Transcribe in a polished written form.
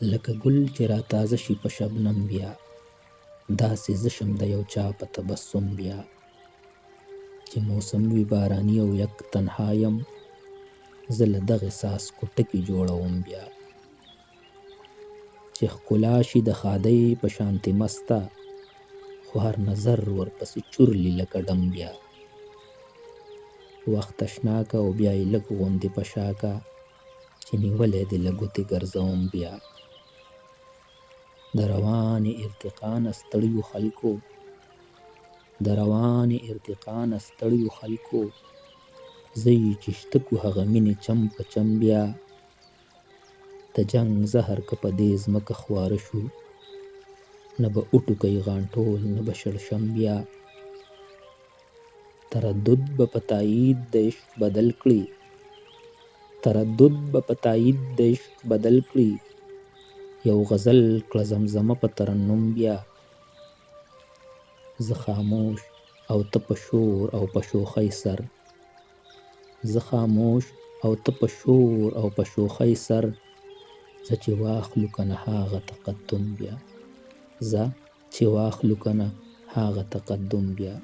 لکه ګل چې را تازه شي په شبنم بیا، داسې زه شم د یو چا په تبسم بیا. چې موسم وي باراني او یک تنها یم، زه له دغې څاڅکو ټکي جوړوم بیا. چې ښکلا شي د ښادۍ په شانتې مسته، خو هر نظر ورپسې چورلي لکه ډم بیا. وخت تشناکه او بیا یې لږ غوندې په شاکه، چې نیولی دې له ګوتې ګرځوم بیا. د روانې ارتقا نه ستړیو خلکو، د روانې ارتقا نه ستړیو خلکو، زه یې چې شته کو هغه مینې چم په چم بیا. د جنګ زهر که په دې ځمکه خواره شو، نه به وټوکئ غاټول نه به شړشم بیا. تردد به په تایید د عشق بدل کړي، تردد به په تایید د عشق بدل کړي، یو غزل کړه زمزمه په ترنم بیا. زه خاموش او ته په شور او په شوخۍ سر، زه خاموش او ته په شور او په شوخۍ سر، زه چې واخلو کنه هاغه تقدم بیا، زه چې واخلو کنه هاغه تقدم بیا.